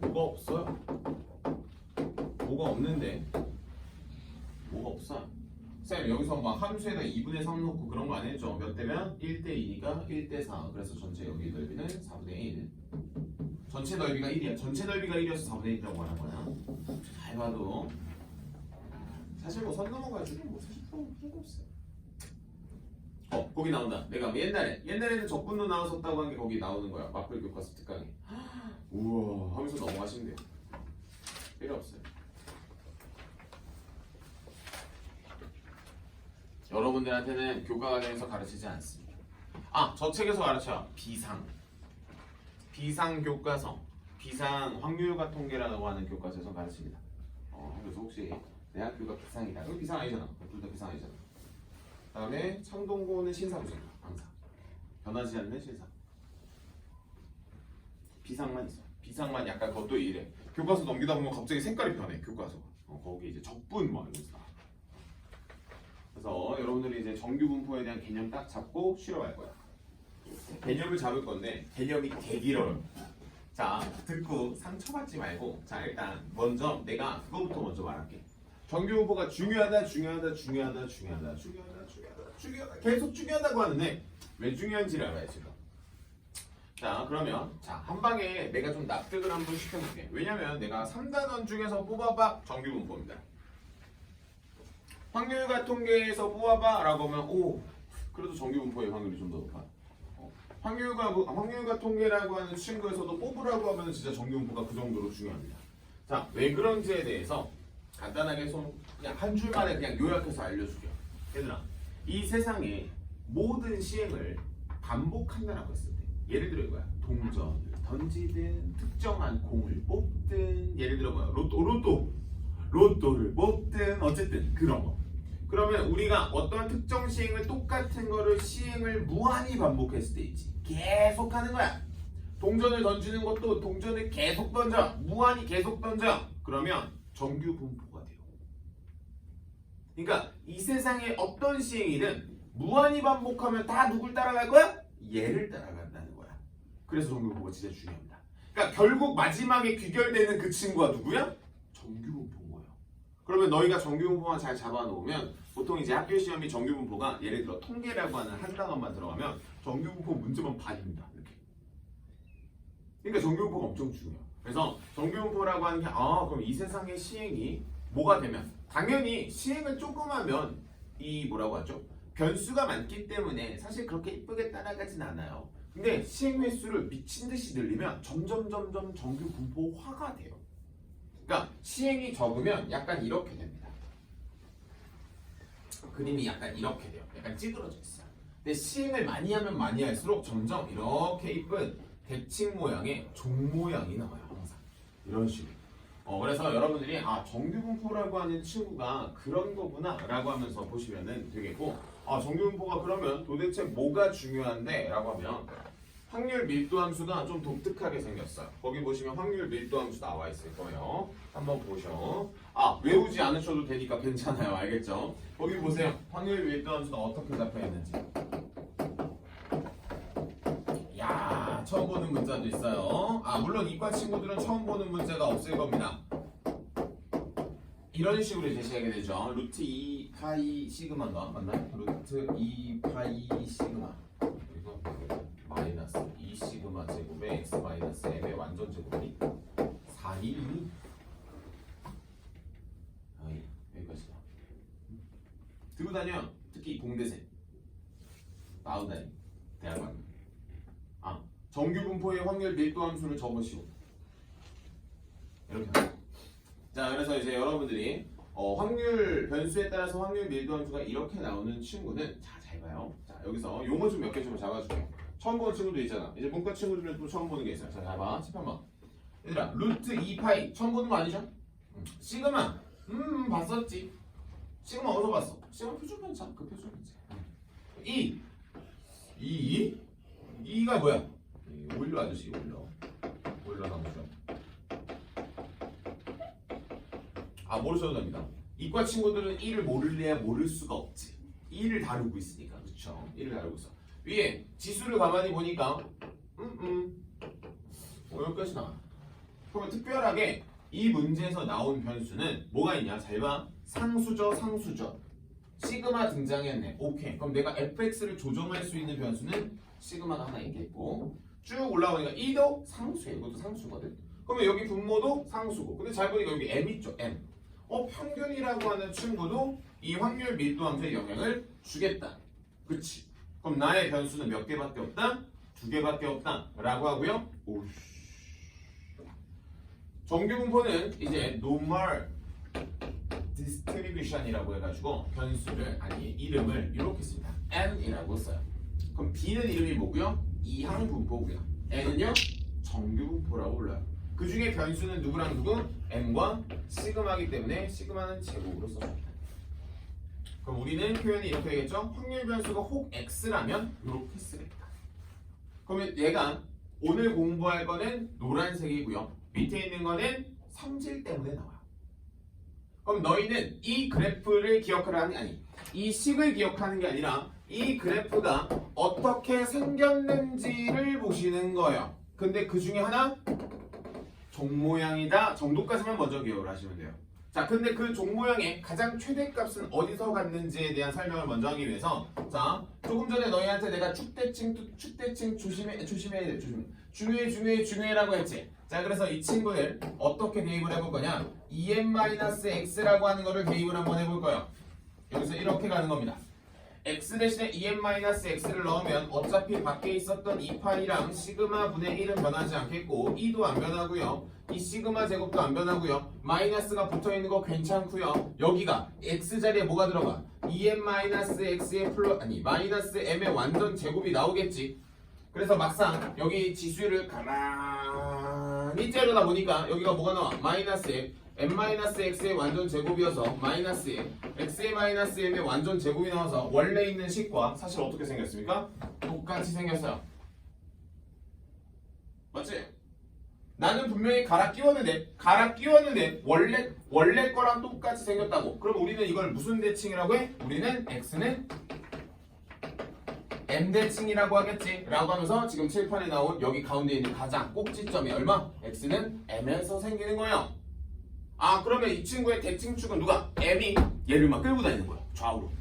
뭐가 없어요. 뭐가 없는데 뭐가 없어. 쌤 여기서 막 함수에다 2분의 3 넣고 그런 거 안 했죠? 몇 대면? 1대 2니까 1대 4. 그래서 전체 여기 넓이는 4분의 1. 전체 넓이가 1이야. 전체 넓이가 1이어서 4분의 1이라고 하는 거야. 잘 봐도 사실 뭐 선 넘어가지고 뭐 사실 필요가 없어요. 거기 나온다. 내가 옛날에는 적분도 나왔었다고 한 게 거기 나오는 거야. 마플 교과서 특강에. 우와 하면서 넘어가시면 돼요. 필요 없어요. 여러분들한테는 교과 과정에서 가르치지 않습니다. 저 책에서 가르쳐. 비상 교과서, 비상 확률과 통계라고 하는 교과서에서 가르칩니다. 그래서 혹시 내 학교가 비상이다. 그럼 비상 아니잖아. 둘 다 비상 아니잖아. 다음에 창동고는 신사부잖아. 항상 변하지 않는 신사. 비상만 있어. 비상만 약간 그것도 이래. 교과서 넘기다 보면 갑자기 색깔이 변해. 교과서가. 거기 이제 적분 뭐 이런 거. 그래서 여러분들이 이제 정규 분포에 대한 개념 딱 잡고 쉬러 갈 거야. 개념을 잡을 건데 개념이 개 길어요. 자, 듣고 상처받지 말고 자 일단 먼저 내가 그거부터 먼저 말할게. 정규 분포가 중요하다 계속 중요하다고 하는데 왜 중요한지를 알아야지. 자 그러면 한 방에 내가 좀 납득을 한번 시켜볼게. 왜냐면 내가 3단원 중에서 뽑아봐 정규 분포입니다. 확률과 통계에서 뽑아봐 라고 하면 그래도 정규 분포의 확률이 좀 더 높아. 확률과 통계라고 하는 친구에서도 뽑으라고 하면 진짜 정규 분포가 그 정도로 중요합니다. 자, 왜 그런지에 대해서 간단하게 그냥 한 줄만에 그냥 요약해서 알려줄게요. 얘들아, 이 세상에 모든 시행을 반복한다라고 했을 때 예를 들어 이거야. 동전을 던지든 특정한 공을 뽑든 예를 들어 뭐야. 로또를 뽑든 어쨌든 그런 거. 그러면 우리가 어떤 특정 시행을 똑같은 거를 시행을 무한히 반복했을 때 있지. 계속 하는 거야. 동전을 던지는 것도 동전을 계속 던져. 무한히 계속 던져. 그러면 정규 분포가 돼요. 그러니까 이 세상에 어떤 시행이든 무한히 반복하면 다 누굴 따라갈 거야? 얘를 따라간다는 거야. 그래서 정규 분포가 진짜 중요합니다. 그러니까 결국 마지막에 귀결되는 그 친구가 누구야? 정규 분포인 거예요. 그러면 너희가 정규 분포만 잘 잡아놓으면 보통 이제 학교 시험이 정규 분포가 예를 들어 통계라고 하는 한 단원만 들어가면 정규 분포 문제만 반입니다. 이렇게. 그러니까 정규 분포가 엄청 중요해요. 그래서 정규 분포라고 하는 게 그럼 이 세상의 시행이 뭐가 되면 당연히 시행을 조금 하면 이 뭐라고 하죠? 변수가 많기 때문에 사실 그렇게 이쁘게 따라가진 않아요. 근데 시행 횟수를 미친 듯이 늘리면 점점 정규 분포화가 돼요. 그러니까 시행이 적으면 약간 이렇게 됩니다. 그림이 약간 이렇게 돼요. 약간 찌그러져 있어요. 근데 시행을 많이 하면 많이 할수록 점점 이렇게 이쁜 대칭 모양의 종 모양이 나와요. 항상 이런 식으로. 그래서 여러분들이 정규 분포라고 하는 친구가 그런 거구나 라고 하면서 보시면은 되겠고 정규 분포가 그러면 도대체 뭐가 중요한데? 라고 하면 확률 밀도 함수가 좀 독특하게 생겼어요. 거기 보시면 확률 밀도 함수 나와 있을 거예요. 한번 보셔. 외우지 않으셔도 되니까 괜찮아요. 알겠죠? 거기 보세요. 확률 밀도 함수가 어떻게 잡혀 있는지. 야, 처음 보는 문자도 있어요. 물론 이과 친구들은 처음 보는 문제가 없을 겁니다. 이런 식으로 제시하게 되죠. 루트 2 파이 시그마인가? 맞나요? 루트 2 파이 시그마. 그리고 마이너스 2 시그마 제곱에 x 마이너스 m의 완전 제곱이 412. 여기까지다. 들고 다녀. 특히 공대생. 나온다니. 대학원. 정규 분포의 확률 밀도 함수를 적으시오. 이렇게 합니다. 자, 그래서 이제 여러분들이 확률 변수에 따라서 확률 밀도 함수가 이렇게 나오는 친구는 잘 봐요. 자, 여기서 용어 좀 몇 개 좀 잡아줄게요. 처음 보는 친구도 있잖아. 이제 문과 친구들은 또 처음 보는 게 있어요. 자, 잘 봐. 10번만. 얘들아, 루트 2파이 처음 보는 거 아니죠? 시그마. 봤었지. 시그마 어디서 봤어? 시그마 표준 편차. 그 표준 편차. 2가 뭐야? 올 이과 친구들은 1을 모를래야 모를 수가 없지. 1을 다루고 있으니까. 그쵸? 1을 다루고 있어. 위에 지수를 가만히 보니까 여기까지 나와. 그러면 특별하게 이 문제에서 나온 변수는 뭐가 있냐? 잘 봐. 상수죠, 상수죠. 시그마 등장했네. 오케이. 그럼 내가 fx를 조정할 수 있는 변수는 시그마가 하나 있겠고, 쭉 올라오니까 이도 상수예요. 이것도 상수거든. 그러면 여기 분모도 상수고. 근데 잘 보니까 여기 m 있죠, m. 평균이라고 하는 친구도 이 확률 밀도 함수에 영향을 주겠다. 그치? 그럼 나의 변수는 몇 개밖에 없다? 2개밖에 없다. 라고 하고요. 오씨. 정규 분포는 이제 normal distribution이라고 해가지고 변수를, 아니 이름을 이렇게 씁니다. n이라고 써요. 그럼 b는 이름이 뭐고요? 이항 분포고요. n은요? 정규 분포라고 불러요. 그 중에 변수는 누구랑 누구? m과 시그마이기 때문에 시그마는 제곱으로 써줍니다. 그럼 우리는 표현이 이렇게 되겠죠? 확률 변수가 혹 x라면 이렇게 쓰겠다. 그러면 얘가 오늘 공부할 거는 노란색이고요. 밑에 있는 거는 성질 때문에 나와요. 그럼 너희는 이 그래프를 기억하라는 게 아니, 이 식을 기억하는 게 아니라 이 그래프가 어떻게 생겼는지를 보시는 거예요. 근데 그 중에 하나 종 모양이다 정도까지만 먼저 기억을 하시면 돼요. 자, 근데 그 종 모양의 가장 최대값은 어디서 갔는지에 대한 설명을 먼저 하기 위해서, 자, 조금 전에 너희한테 내가 축대칭 조심해야 돼, 중요해라고 했지. 자, 그래서 이 친구들 어떻게 대입을 해볼 거냐? 2n-x라고 하는 거를 대입을 한번 해볼 거예요. 여기서 이렇게 가는 겁니다. x 대신에 2n-x를 넣으면 어차피 밖에 있었던 2파이랑 시그마 분의 1은 변하지 않겠고 2도 안 변하고요. 이 시그마 제곱도 안 변하고요. 마이너스가 붙어있는 거 괜찮고요. 여기가 x 자리에 뭐가 들어가? 2n-x의 마이너스 m의 완전 제곱이 나오겠지. 그래서 막상 여기 지수를 가만히 째려다 보니까 여기가 뭐가 나와? 마이너스 m-x의 완전 제곱이어서 마이너스 x의 마이너스 m의 완전 제곱이 나와서 원래 있는 식과 사실 어떻게 생겼습니까? 똑같이 생겼어요. 맞지? 나는 분명히 갈아 끼웠는데 원래 거랑 똑같이 생겼다고. 그럼 우리는 이걸 무슨 대칭이라고 해? 우리는 x는 m 대칭이라고 하겠지 라고 하면서 지금 칠판에 나온 여기 가운데 있는 가장 꼭지점이 얼마? x는 m에서 생기는 거예요. 아, 그러면 이 친구의 대칭축은 누가? m이 얘를 막 끌고 다니는 거야. 좌우로.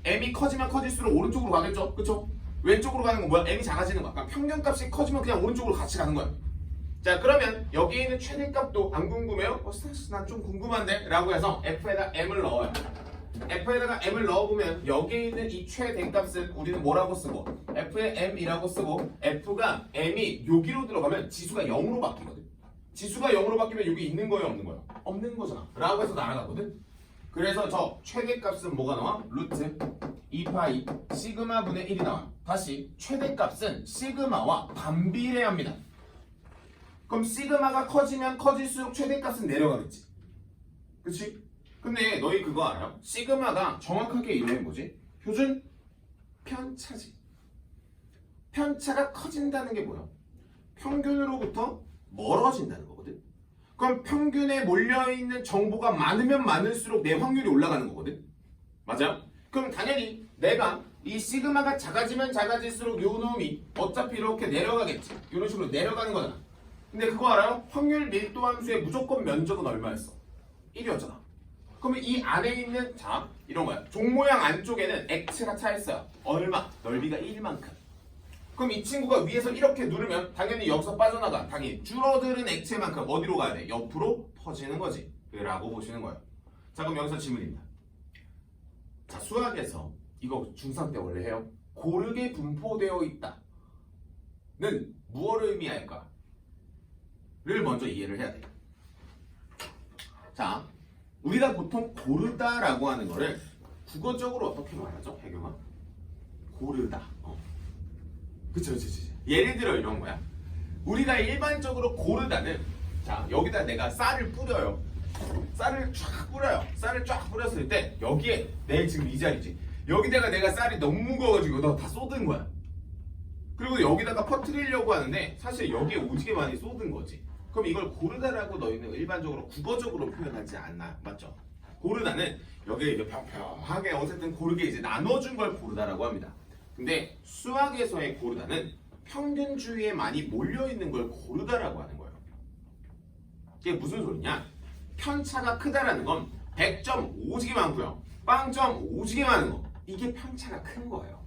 m이 커지면 커질수록 오른쪽으로 가겠죠? 그쵸? 왼쪽으로 가는 건 뭐야? m이 작아지는 거야. 그러니까 평균값이 커지면 그냥 오른쪽으로 같이 가는 거야. 자, 그러면 여기에 있는 최대값도 안 궁금해요? 사실 난 좀 궁금한데? 라고 해서 f에다 m을 넣어요. f에다가 m을 넣어보면 여기에 있는 이 최대값은 우리는 뭐라고 쓰고? f에 m이라고 쓰고 f가 m이 여기로 들어가면 지수가 0으로 바뀌거든. 지수가 0으로 바뀌면 여기 있는 거예요, 없는 거예요? 없는 거잖아. 라고 해서 날아가거든. 그래서 저 최대값은 뭐가 나와? 루트 2파이 시그마 분의 1이 나와. 다시 최대값은 시그마와 반비례합니다. 그럼 시그마가 커지면 커질수록 최대값은 내려가겠지. 그치? 근데 너희 그거 알아요? 시그마가 정확하게 이름이 뭐지? 표준 편차지. 편차가 커진다는 게 뭐야? 평균으로부터 멀어진다는 거거든. 그럼 평균에 몰려있는 정보가 많으면 많을수록 내 확률이 올라가는 거거든. 맞아요? 그럼 당연히 내가 이 시그마가 작아지면 작아질수록 요 놈이 어차피 이렇게 내려가겠지. 이런 식으로 내려가는 거잖아. 근데 그거 알아요? 확률 밀도 함수의 무조건 면적은 얼마였어? 1이었잖아. 그러면 이 안에 있는, 자, 이런 거야. 종 모양 안쪽에는 x가 차 있어요. 얼마? 넓이가 1만큼. 그럼 이 친구가 위에서 이렇게 누르면 당연히 여기서 빠져나가. 당연히 줄어드는 액체만큼 어디로 가야 돼? 옆으로 퍼지는 거지. 라고 보시는 거예요. 자, 그럼 여기서 질문입니다. 자, 수학에서 이거 중3 때 원래 해요. 고르게 분포되어 있다 는 무엇을 의미할까? 를 먼저 이해를 해야 돼요. 자, 우리가 보통 고르다라고 하는 거를 국어적으로 어떻게 말하죠? 해경아? 고르다. 그치. 예를 들어 이런 거야. 우리가 일반적으로 고르다는, 자, 여기다 내가 쌀을 뿌려요. 쌀을 쫙 뿌렸을 때 여기에 내 지금 이 자리지. 여기다가 내가 쌀이 너무 무거워가지고 너 다 쏟은 거야. 그리고 여기다가 퍼뜨리려고 하는데 사실 여기에 오지게 많이 쏟은 거지. 그럼 이걸 고르다라고 너희는 일반적으로 국어적으로 표현하지 않나, 맞죠? 고르다는 여기에 이제 평평하게 어쨌든 고르게 이제 나눠준 걸 고르다라고 합니다. 근데 수학에서의 고르다는 평균주의에 많이 몰려있는 걸 고르다라고 하는 거예요. 이게 무슨 소리냐? 편차가 크다라는 건 100점 오지게 많고요. 0점 오지게 많은 거. 이게 편차가 큰 거예요.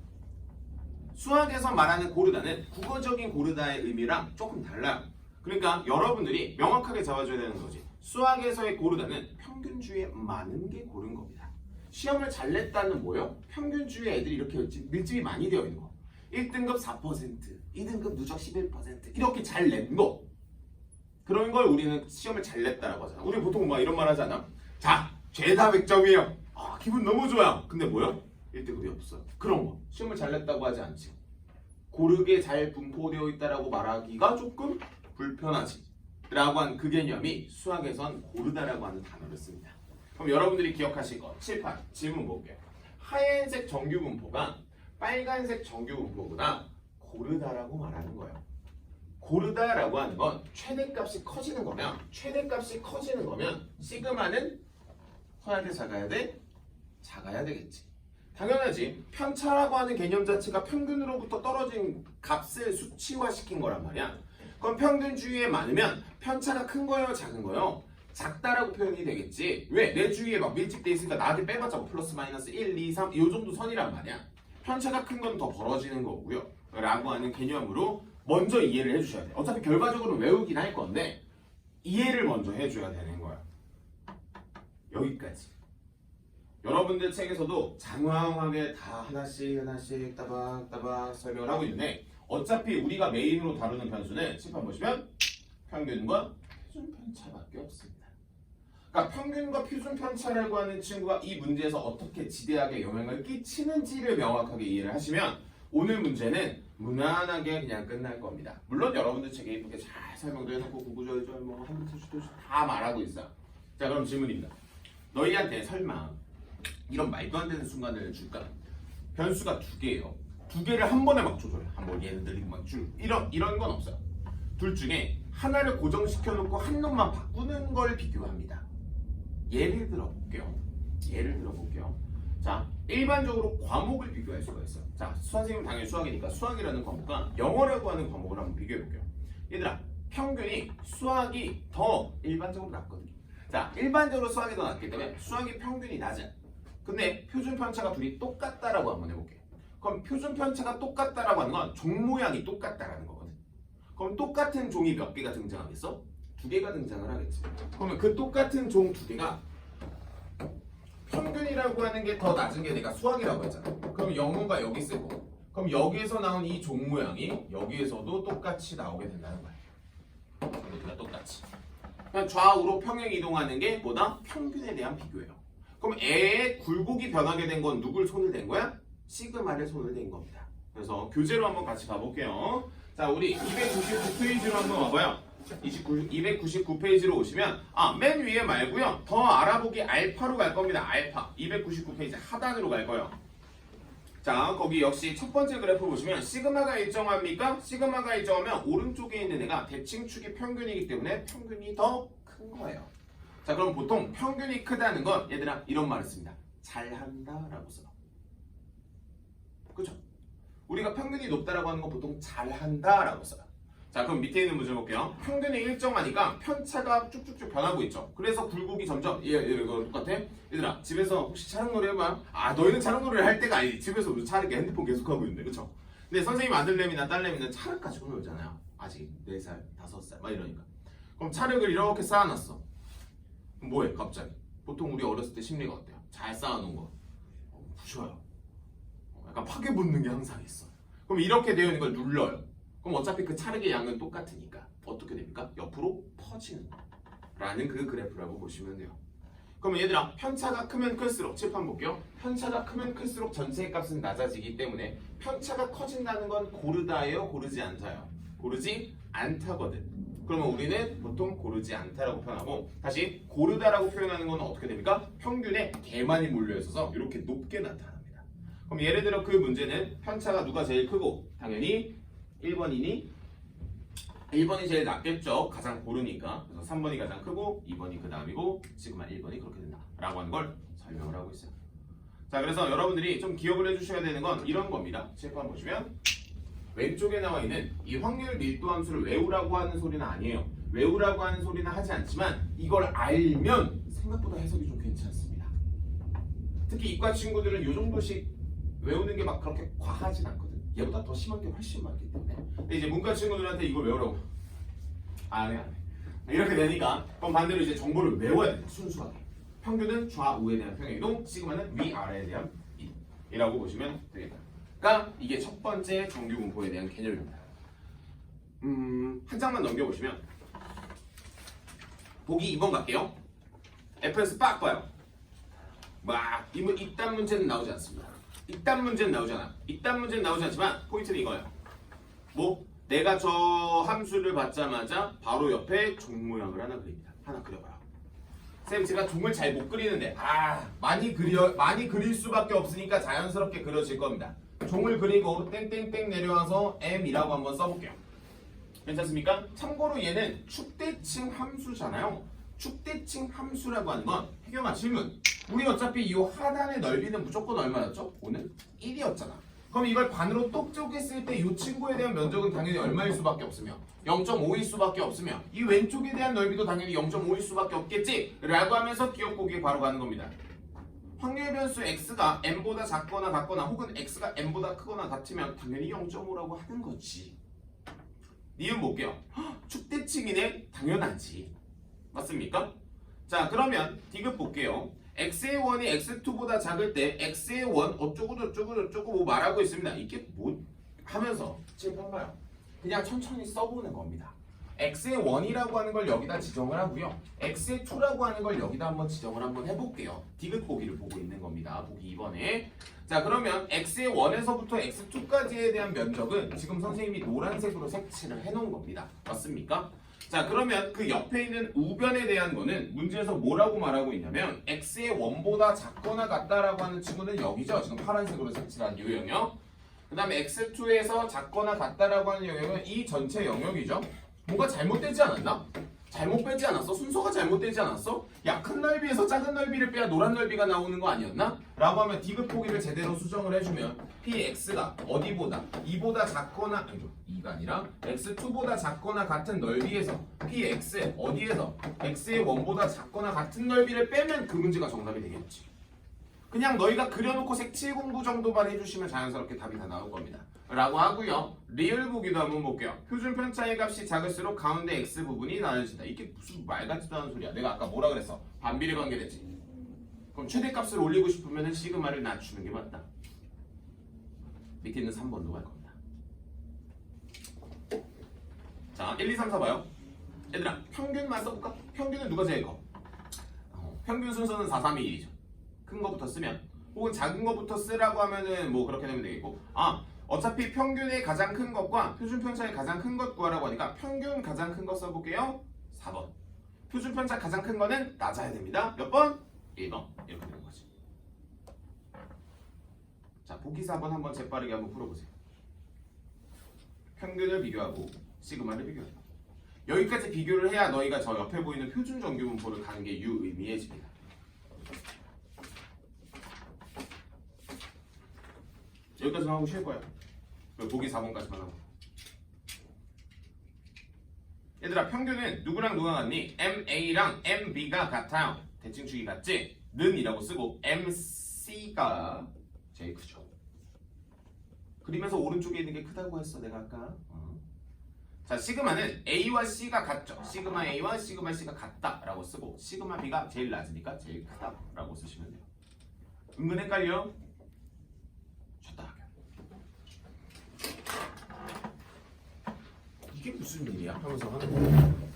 수학에서 말하는 고르다는 국어적인 고르다의 의미랑 조금 달라요. 그러니까 여러분들이 명확하게 잡아줘야 되는 거지. 수학에서의 고르다는 평균주의에 많은 게 고른 겁니다. 시험을 잘 냈다는 뭐예요? 평균주의 애들이 이렇게 밀집이 많이 되어 있는 거. 1등급 4%, 2등급 누적 11% 이렇게 잘 낸 거. 그런 걸 우리는 시험을 잘 냈다라고 하잖아. 우리 보통 막 이런 말 하지 않아? 자, 죄다 100점이에요. 아, 기분 너무 좋아요. 근데 뭐요? 1등급이 없어요. 그런 거. 시험을 잘 냈다고 하지 않지. 고르게 잘 분포되어 있다라고 말하기가 조금 불편하지. 라고 한 그 개념이 수학에선 고르다라고 하는 단어를 씁니다. 그럼 여러분들이 기억하실 거 7판 질문 볼게요. 하얀색 정규분포가 빨간색 정규분포보다 고르다라고 말하는 거예요. 고르다라고 하는 건 최대값이 커지는 거면 최대값이 커지는 거면 시그마는 커야 돼 작아야 돼? 작아야 되겠지. 당연하지. 편차라고 하는 개념 자체가 평균으로부터 떨어진 값을 수치화시킨 거란 말이야. 그럼 평균주의에 많으면 편차가 큰 거예요 작은 거예요? 작다라고 표현이 되겠지. 왜? 내 주위에 막 밀집돼 있으니까 나한테 빼봤자 뭐 플러스 마이너스 1, 2, 3 이 정도 선이란 말이야. 편차가 큰 건 더 벌어지는 거고요 라고 하는 개념으로 먼저 이해를 해주셔야 돼. 어차피 결과적으로 외우긴 할 건데 이해를 먼저 해줘야 되는 거야. 여기까지. 여러분들 책에서도 장황하게 다 하나씩 따박따박 설명을 하고 있는데 어차피 우리가 메인으로 다루는 변수는 칠판 보시면 평균과 표준 편차밖에 없습니다. 그러니까 평균과 표준 편차라고 하는 친구가 이 문제에서 어떻게 지대하게 영향을 끼치는지를 명확하게 이해를 하시면 오늘 문제는 무난하게 그냥 끝날 겁니다. 물론 여러분들 책에 이쁘게 잘 설명도 해놓고 구구절절 뭐 한문트 슈도 다 말하고 있어요. 자 그럼 질문입니다. 너희한테 설마 이런 말도 안 되는 순간을 줄까? 변수가 두 개예요. 두 개를 한 번에 막 조절해. 한번 얘는 늘리고 막 줄. 이런 건 없어요. 둘 중에 하나를 고정시켜 놓고 한 놈만 바꾸는 걸 비교합니다. 예를 들어 볼게요. 자, 일반적으로 과목을 비교할 수가 있어요. 자, 선생님 당연히 수학이니까 수학이라는 과목과 영어라고 하는 과목을 한번 비교해 볼게요. 얘들아, 평균이 수학이 더 일반적으로 낮거든요. 자, 일반적으로 수학이 더 낮기 때문에 수학이 평균이 낮아. 근데 표준 편차가 둘이 똑같다라고 한번 해볼게요. 그럼 표준 편차가 똑같다라고 하는 건 종 모양이 똑같다라는 거거든. 그럼 똑같은 종이 몇 개가 등장하겠어? 두 개가 등장을 하겠지. 그러면 그 똑같은 종 두 개가 평균이라고 하는 게 더 낮은 게 내가 수학이라고 했잖아. 그럼 영어가 여기 쓰고 그럼 여기에서 나온 이 종 모양이 여기에서도 똑같이 나오게 된다는 거야. 여기가 똑같이. 그냥 좌우로 평행 이동하는 게 뭐다? 평균에 대한 비교예요. 그럼 애의 굴곡이 변하게 된 건 누굴 손을 댄 거야? 시그마를 손을 댄 겁니다. 그래서 교재로 한번 같이 가볼게요. 자, 우리 299페이지로 한번 와봐요. 299페이지로 오시면 맨 위에 말고요. 더 알아보기 알파로 갈 겁니다. 알파. 299페이지 하단으로 갈 거예요. 자, 거기 역시 첫 번째 그래프 보시면 시그마가 일정합니까? 시그마가 일정하면 오른쪽에 있는 애가 대칭축이 평균이기 때문에 평균이 더 큰 거예요. 자, 그럼 보통 평균이 크다는 건 얘들아 이런 말을 씁니다. 잘한다라고 써. 그죠? 우리가 평균이 높다라고 하는 건 보통 잘한다라고 써요. 자, 그럼 밑에 있는 문제 볼게요. 평균이 일정하니까 편차가 쭉쭉쭉 변하고 있죠. 그래서 굴곡이 점점 이거 똑같아? 얘들아 집에서 혹시 차량놀이 해봐? 너희는 차량놀이를 할 때가 아니지. 집에서 차르게 핸드폰 계속 하고 있는데 그쵸? 근데 선생님 아들내미나 딸내미는 차를 가지고 놀잖아요. 아직 4살, 5살 막 이러니까. 그럼 차력을 이렇게 쌓아놨어. 그럼 뭐해 갑자기? 보통 우리 어렸을 때 심리가 어때요? 잘 쌓아놓은 거 부셔요. 약간 파괴 본능 게 항상 있어. 그럼 이렇게 되어 있는 걸 눌러요. 그럼 어차피 그 차력의 양은 똑같으니까 어떻게 됩니까? 옆으로 퍼지는 거라는 그 그래프라고 보시면 돼요. 그러면 얘들아 편차가 크면 클수록 칠판 볼게요. 편차가 크면 클수록 전체의 값은 낮아지기 때문에 편차가 커진다는 건 고르다예요? 고르지 않다요? 고르지 않다거든. 그러면 우리는 보통 고르지 않다라고 표현하고 다시 고르다라고 표현하는 건 어떻게 됩니까? 평균에 개만이 몰려있어서 이렇게 높게 나타납니다. 그럼 예를 들어 그 문제는 편차가 누가 제일 크고 당연히 1번이니 1번이 제일 낫겠죠. 가장 고르니까. 그래서 3번이 가장 크고 2번이 그 다음이고 시그마 1번이 그렇게 된다 라고 하는 걸 설명을 하고 있어요. 자, 그래서 여러분들이 좀 기억을 해주셔야 되는 건 이런 겁니다. 책 한번 보시면 왼쪽에 나와 있는 이 확률 밀도 함수를 외우라고 하는 소리는 아니에요. 외우라고 하는 소리는 하지 않지만 이걸 알면 생각보다 해석이 좀 괜찮습니다. 특히 이과 친구들은 이 정도씩 외우는 게 막 그렇게 과하진 않거든. 얘보다 더 심한 게 훨씬 많기 때문에. 근데 이제 문과 친구들한테 이걸 외우라고 안 해. 이렇게 되니까 그럼 반대로 이제 정보를 외워야 돼. 순수하게. 평균은 좌우에 대한 평행이동, 시그마는 위아래에 대한 이라고 보시면 되겠다. 그러니까 이게 첫 번째 정규 분포에 대한 개념입니다. 한 장만 넘겨보시면 보기 2번 갈게요. FS 빡 봐요. 막 이딴 문제는 나오지 않습니다. 이딴 문제는 나오잖아. 이딴 문제는 나오지 않지만 포인트는 이거예요. 뭐 내가 저 함수를 받자마자 바로 옆에 종 모양을 하나 그립니다. 하나 그려봐요. 쌤 제가 종을 잘 못 그리는데 많이 그릴 수밖에 없으니까 자연스럽게 그려질 겁니다. 종을 그리고 땡땡땡 내려와서 M이라고 한번 써볼게요. 괜찮습니까? 참고로 얘는 축대칭 함수잖아요. 축대칭 함수라고 하는 건 해경아 질문. 우리 어차피 이 하단의 넓이는 무조건 얼마였죠? 5는 1이었잖아. 그럼 이걸 반으로 똑 쪼갰을 때 이 친구에 대한 면적은 당연히 얼마일 수밖에 없으며 0.5일 수밖에 없으며 이 왼쪽에 대한 넓이도 당연히 0.5일 수밖에 없겠지? 라고 하면서 기억 보기에 바로 가는 겁니다. 확률 변수 x가 m보다 작거나 같거나 혹은 x가 m보다 크거나 같으면 당연히 0.5라고 하는 거지. 이유 볼게요. 축대칭이네? 당연하지. 맞습니까? 자, 그러면 디귿 볼게요. x의 1이 x2보다 작을 때 x의 1 어쩌고 뭐 말하고 있습니다. 이게 뭐 하면서 칠판가요? 그냥 천천히 써보는 겁니다. x의 1이라고 하는 걸 여기다 지정을 하고요. x의 2라고 하는 걸 여기다 한번 지정을 한번 해볼게요. 디귿 보기를 보고 있는 겁니다. 보기 2번에. 자, 그러면 x의 1에서부터 x2까지에 대한 면적은 지금 선생님이 노란색으로 색칠을 해놓은 겁니다. 맞습니까? 자, 그러면 그 옆에 있는 우변에 대한 거는 문제에서 뭐라고 말하고 있냐면 x의 1보다 작거나 같다라고 하는 친구는 여기죠. 지금 파란색으로 색칠한 이 영역. 그 다음에 x2에서 작거나 같다라고 하는 영역은 이 전체 영역이죠. 뭔가 잘못되지 않았나? 잘못 빼지 않았어? 순서가 잘못되지 않았어? 야, 큰 넓이에서 작은 넓이를 빼야 노란 넓이가 나오는 거 아니었나? 라고 하면 디귿 보기를 제대로 수정을 해주면 px가 어디보다 2보다 작거나 아니죠, 2가 아니라 x2보다 작거나 같은 넓이에서 px 어디에서 x의 1보다 작거나 같은 넓이를 빼면 그 문제가 정답이 되겠지. 그냥 너희가 그려놓고 색칠 공부 정도만 해주시면 자연스럽게 답이 다 나올 겁니다. 라고 하고요. 리을 보기도 한번 볼게요. 표준 편차의 값이 작을수록 가운데 x 부분이 나눠진다. 이게 무슨 말 같지도 않은 소리야. 내가 아까 뭐라 그랬어? 반비례 관계됐지. 그럼 최대값을 올리고 싶으면 시그마를 낮추는 게 맞다. 밑에 있는 3번도 갈 겁니다. 자, 1, 2, 3, 4 봐요. 얘들아, 평균만 써볼까? 평균은 누가 제일 커? 평균 순서는 4, 3, 2, 1이죠. 큰 거부터 쓰면 혹은 작은 거부터 쓰라고 하면은 뭐 그렇게 되면 되겠고, 어차피 평균의 가장 큰 것과 표준 편차의 가장 큰 것 구하라고 하니까 평균 가장 큰 거 써볼게요. 4번. 표준 편차 가장 큰 거는 낮아야 됩니다. 몇 번? 1번. 이렇게 되는 거지. 자, 보기 4번 한번 재빠르게 한번 풀어보세요. 평균을 비교하고 시그마를 비교해요. 여기까지 비교를 해야 너희가 저 옆에 보이는 표준 정규 분포를 가는 게 유의미해집니다. 여기까지만 하고 쉴 거예요. 보기 4번까지만 하고. 얘들아, 평균은 누구랑 누가 같니? MA랑 MB가 같아요. 대칭축이 같지? 는 이라고 쓰고 MC가 제일 크죠. 그리면서 오른쪽에 있는 게 크다고 했어 내가 아까. 자, 시그마는 A와 C가 같죠. 시그마 A와 시그마 C가 같다라고 쓰고 시그마 B가 제일 낮으니까 제일 크다라고 쓰시면 돼요. 은근 헷갈려? 이게 무슨 일이야? 하면서 하는 거야.